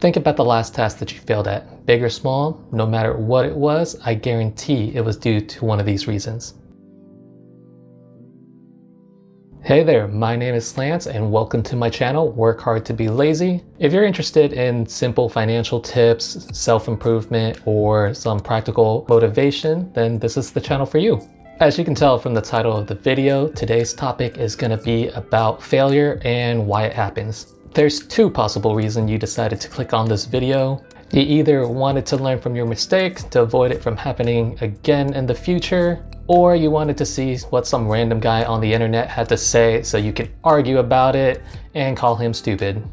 Think about the last task that you failed at. Big or small, no matter what it was, I guarantee it was due to one of these reasons. Hey there, my name is Lance and welcome to my channel, Work Hard to Be Lazy. If you're interested in simple financial tips, self-improvement, or some practical motivation, then this is the channel for you. As you can tell from the title of the video, today's topic is going to be about failure and why it happens. There's two possible reasons you decided to click on this video. You either wanted to learn from your mistake to avoid it from happening again in the future, or you wanted to see what some random guy on the internet had to say so you can argue about it and call him stupid.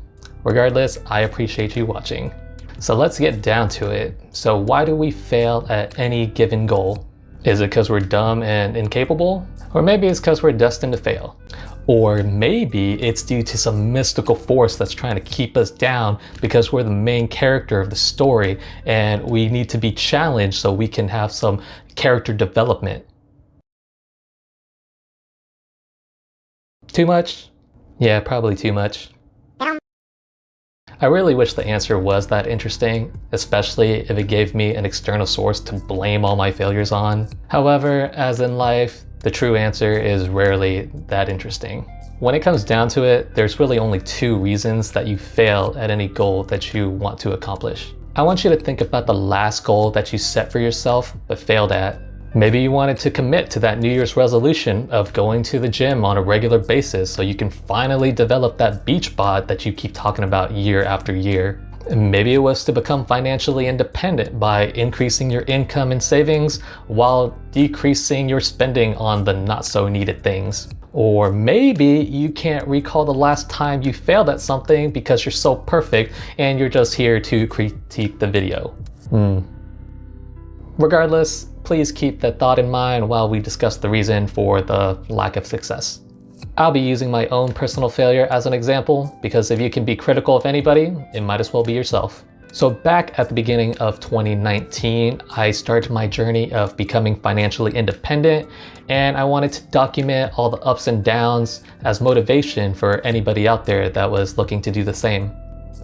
Regardless, I appreciate you watching. So let's get down to it. So why do we fail at any given goal? Is it because we're dumb and incapable? Or maybe it's because we're destined to fail. Or maybe it's due to some mystical force that's trying to keep us down because we're the main character of the story and we need to be challenged so we can have some character development. Too much? Yeah, probably too much. I really wish the answer was that interesting, especially if it gave me an external source to blame all my failures on. However, as in life, the true answer is rarely that interesting. When it comes down to it, there's really only two reasons that you fail at any goal that you want to accomplish. I want you to think about the last goal that you set for yourself but failed at. Maybe you wanted to commit to that New Year's resolution of going to the gym on a regular basis so you can finally develop that beach bod that you keep talking about year after year. Maybe it was to become financially independent by increasing your income and savings while decreasing your spending on the not so needed things. Or maybe you can't recall the last time you failed at something because you're so perfect and you're just here to critique the video. Regardless, please keep that thought in mind while we discuss the reason for the lack of success. I'll be using my own personal failure as an example because if you can be critical of anybody, it might as well be yourself. So back at the beginning of 2019, I started my journey of becoming financially independent, and I wanted to document all the ups and downs as motivation for anybody out there that was looking to do the same.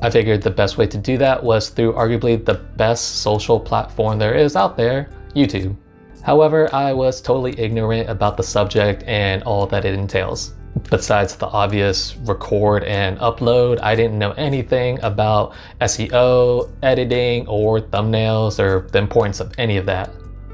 I figured the best way to do that was through arguably the best social platform there is out there, YouTube. However, I was totally ignorant about the subject and all that it entails. Besides the obvious record and upload, I didn't know anything about SEO, editing, or thumbnails, or the importance of any of that.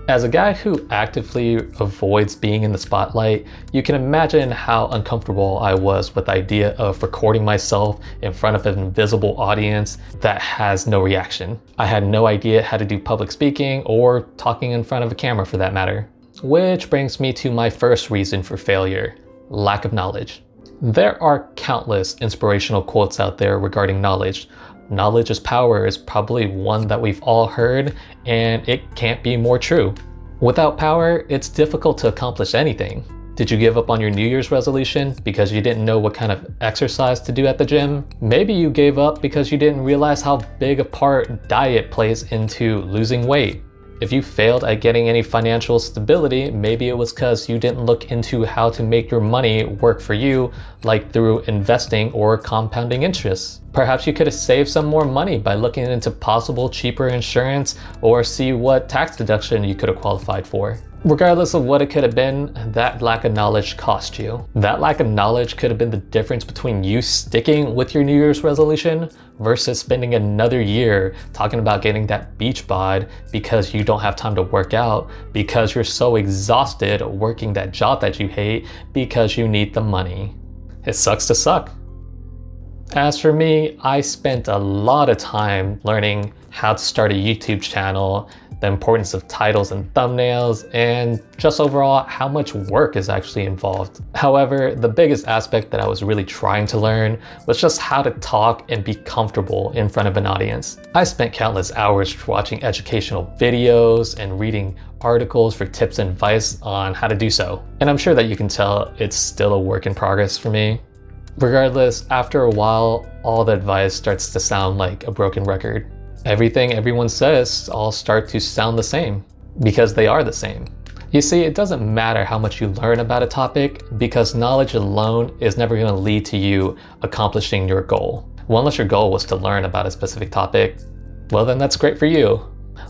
As a guy who actively avoids being in the spotlight, you can imagine how uncomfortable I was with the idea of recording myself in front of an invisible audience that has no reaction. I had no idea how to do public speaking or talking in front of a camera for that matter. Which brings me to my first reason for failure: lack of knowledge. There are countless inspirational quotes out there regarding knowledge. Knowledge is power is probably one that we've all heard, and it can't be more true. Without power, it's difficult to accomplish anything. Did you give up on your New Year's resolution because you didn't know what kind of exercise to do at the gym? Maybe you gave up because you didn't realize how big a part diet plays into losing weight. If you failed at getting any financial stability, maybe it was because you didn't look into how to make your money work for you, like through investing or compounding interest. Perhaps you could have saved some more money by looking into possible cheaper insurance or see what tax deduction you could have qualified for. Regardless of what it could have been, that lack of knowledge cost you. That lack of knowledge could have been the difference between you sticking with your New Year's resolution versus spending another year talking about getting that beach bod because you don't have time to work out, because you're so exhausted working that job that you hate, because you need the money. It sucks to suck. As for me, I spent a lot of time learning how to start a YouTube channel, the importance of titles and thumbnails, and just overall how much work is actually involved. However, the biggest aspect that I was really trying to learn was just how to talk and be comfortable in front of an audience. I spent countless hours watching educational videos and reading articles for tips and advice on how to do so. And I'm sure that you can tell it's still a work in progress for me. Regardless, after a while, all the advice starts to sound like a broken record. Everything everyone says all start to sound the same because they are the same. You see, it doesn't matter how much you learn about a topic because knowledge alone is never going to lead to you accomplishing your goal. Well, unless your goal was to learn about a specific topic, well then that's great for you.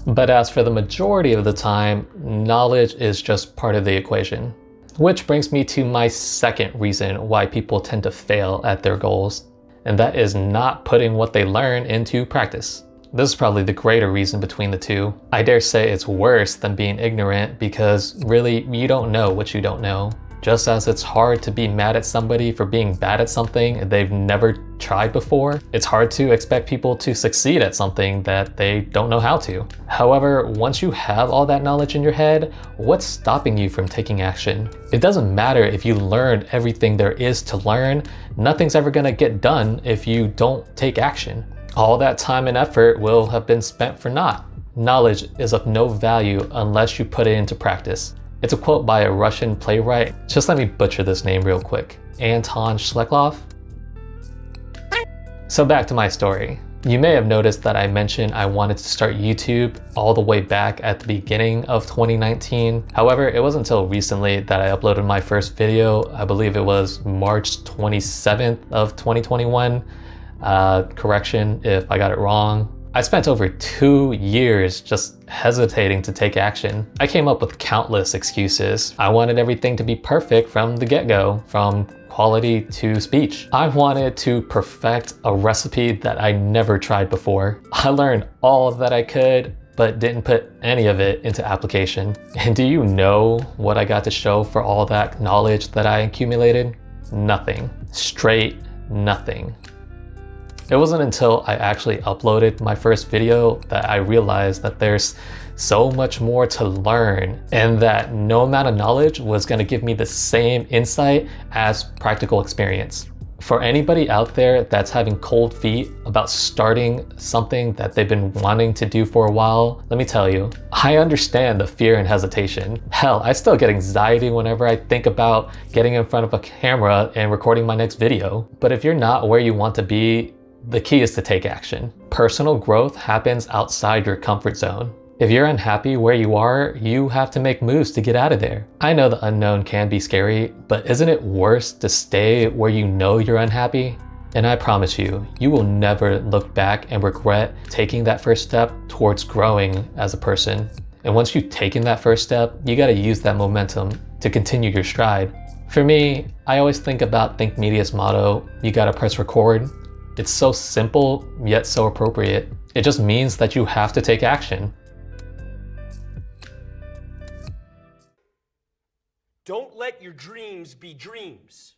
But as for the majority of the time, knowledge is just part of the equation. Which brings me to my second reason why people tend to fail at their goals, and that is not putting what they learn into practice. This is probably the greater reason between the two. I dare say it's worse than being ignorant because really you don't know what you don't know. Just as it's hard to be mad at somebody for being bad at something they've never tried before, it's hard to expect people to succeed at something that they don't know how to. However, once you have all that knowledge in your head, what's stopping you from taking action? It doesn't matter if you learned everything there is to learn, nothing's ever gonna get done if you don't take action. All that time and effort will have been spent for naught. Knowledge is of no value unless you put it into practice. It's a quote by a Russian playwright. Just let me butcher this name real quick. Anton Chekhov. So back to my story. You may have noticed that I mentioned I wanted to start YouTube all the way back at the beginning of 2019. However, it wasn't until recently that I uploaded my first video. I believe it was March 27th of 2021. Correction if I got it wrong. I spent over 2 years just hesitating to take action. I came up with countless excuses. I wanted everything to be perfect from the get-go, from quality to speech. I wanted to perfect a recipe that I never tried before. I learned all that I could, but didn't put any of it into application. And do you know what I got to show for all that knowledge that I accumulated? Nothing. Straight nothing. It wasn't until I actually uploaded my first video that I realized that there's so much more to learn and that no amount of knowledge was going to give me the same insight as practical experience. For anybody out there that's having cold feet about starting something that they've been wanting to do for a while, let me tell you, I understand the fear and hesitation. Hell, I still get anxiety whenever I think about getting in front of a camera and recording my next video. But if you're not where you want to be, the key is to take action. Personal growth happens outside your comfort zone. If you're unhappy where you are, you have to make moves to get out of there. I know the unknown can be scary, but isn't it worse to stay where you know you're unhappy? And I promise you, you will never look back and regret taking that first step towards growing as a person. And once you've taken that first step, you gotta use that momentum to continue your stride. For me, I always think about Think Media's motto, you gotta press record. It's so simple, yet so appropriate. It just means that you have to take action. Don't let your dreams be dreams.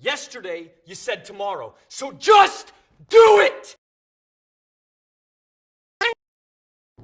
Yesterday, you said tomorrow, so just do it!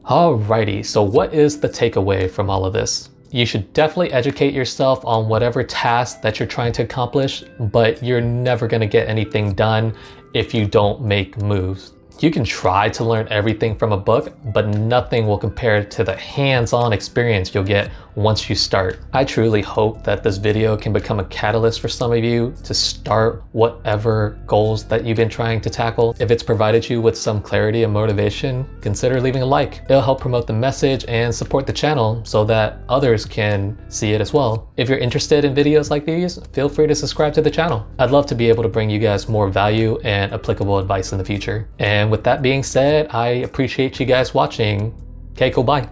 Alrighty, so what is the takeaway from all of this? You should definitely educate yourself on whatever task that you're trying to accomplish, but you're never gonna get anything done if you don't make moves. You can try to learn everything from a book, but nothing will compare to the hands-on experience you'll get once you start. I truly hope that this video can become a catalyst for some of you to start whatever goals that you've been trying to tackle. If it's provided you with some clarity and motivation, consider leaving a like. It'll help promote the message and support the channel so that others can see it as well. If you're interested in videos like these, feel free to subscribe to the channel. I'd love to be able to bring you guys more value and applicable advice in the future. And with that being said, I appreciate you guys watching. Okay, cool, bye.